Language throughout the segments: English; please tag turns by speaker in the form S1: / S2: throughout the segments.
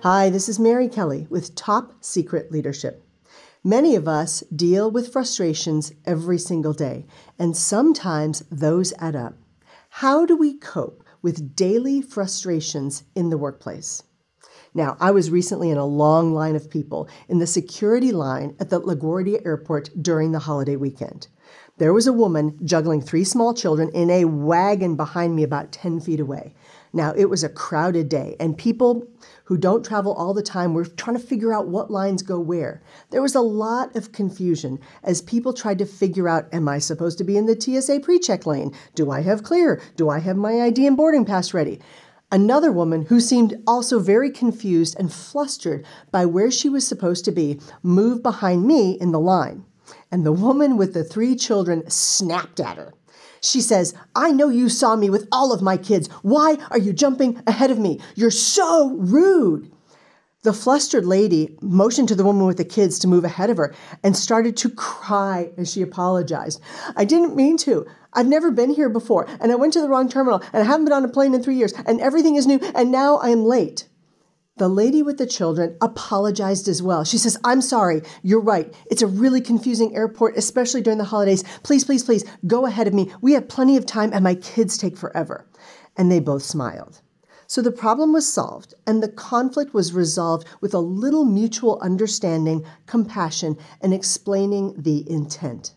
S1: Hi, this is Mary Kelly with Top Secret Leadership. Many of us deal with frustrations every single day, and sometimes those add up. How do we cope with daily frustrations in the workplace? Now, I was recently in a long line of people in the security line at the LaGuardia Airport during the holiday weekend. There was a woman juggling 3 small children in a wagon behind me about 10 feet away. Now, it was a crowded day, and people who don't travel all the time were trying to figure out what lines go where. There was a lot of confusion as people tried to figure out, am I supposed to be in the TSA pre-check lane? Do I have clear? Do I have my ID and boarding pass ready? Another woman who seemed also very confused and flustered by where she was supposed to be moved behind me in the line. And the woman with the 3 children snapped at her. She says, "I know you saw me with all of my kids. Why are you jumping ahead of me? You're so rude." The flustered lady motioned to the woman with the kids to move ahead of her and started to cry as she apologized. "I didn't mean to. I've never been here before, and I went to the wrong terminal, and I haven't been on a plane in 3 years, and everything is new, and now I am late." The lady with the children apologized as well. She says, "I'm sorry. You're right. It's a really confusing airport, especially during the holidays. Please, please, please, go ahead of me. We have plenty of time, and my kids take forever." And they both smiled. So the problem was solved, and the conflict was resolved with a little mutual understanding, compassion, and explaining the intent.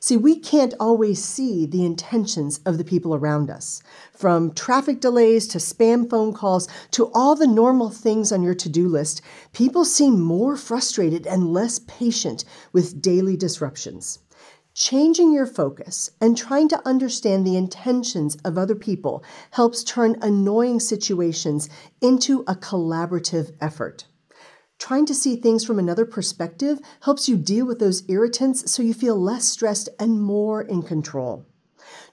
S1: See, we can't always see the intentions of the people around us. From traffic delays to spam phone calls to all the normal things on your to-do list, people seem more frustrated and less patient with daily disruptions. Changing your focus and trying to understand the intentions of other people helps turn annoying situations into a collaborative effort. Trying to see things from another perspective helps you deal with those irritants so you feel less stressed and more in control.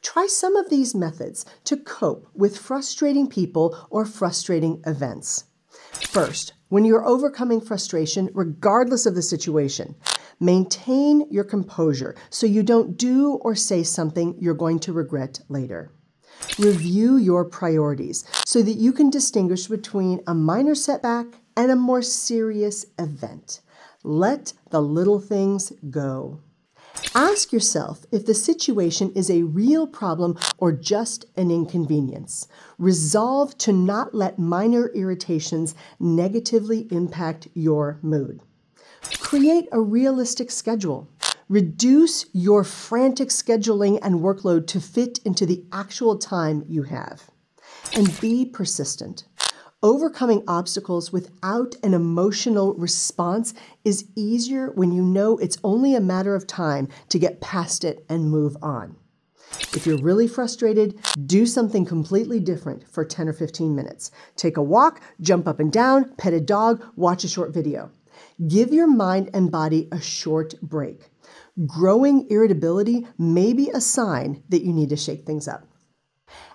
S1: Try some of these methods to cope with frustrating people or frustrating events. First, when you're overcoming frustration, regardless of the situation, maintain your composure so you don't do or say something you're going to regret later. Review your priorities so that you can distinguish between a minor setback and a more serious event. Let the little things go. Ask yourself if the situation is a real problem or just an inconvenience. Resolve to not let minor irritations negatively impact your mood. Create a realistic schedule. Reduce your frantic scheduling and workload to fit into the actual time you have. And be persistent. Overcoming obstacles without an emotional response is easier when you know it's only a matter of time to get past it and move on. If you're really frustrated, do something completely different for 10 or 15 minutes. Take a walk, jump up and down, pet a dog, watch a short video. Give your mind and body a short break. Growing irritability may be a sign that you need to shake things up.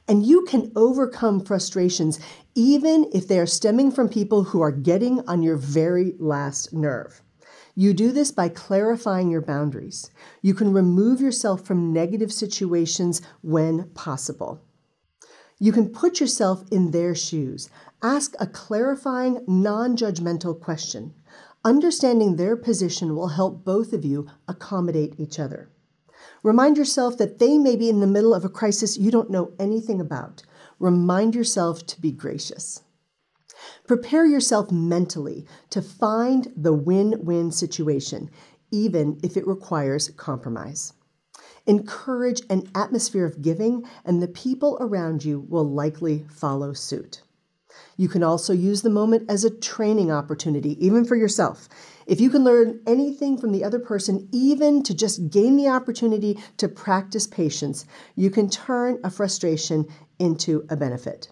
S1: And you can overcome frustrations even if they are stemming from people who are getting on your very last nerve. You do this by clarifying your boundaries. You can remove yourself from negative situations when possible. You can put yourself in their shoes. Ask a clarifying, non-judgmental question. Understanding their position will help both of you accommodate each other. Remind yourself that they may be in the middle of a crisis you don't know anything about. Remind yourself to be gracious. Prepare yourself mentally to find the win-win situation, even if it requires compromise. Encourage an atmosphere of giving, and the people around you will likely follow suit. You can also use the moment as a training opportunity, even for yourself. If you can learn anything from the other person, even to just gain the opportunity to practice patience, you can turn a frustration into a benefit.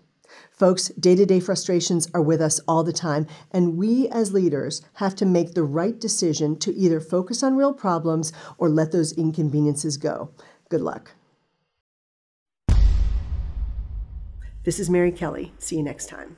S1: Folks, day-to-day frustrations are with us all the time, and we as leaders have to make the right decision to either focus on real problems or let those inconveniences go. Good luck. This is Mary Kelly. See you next time.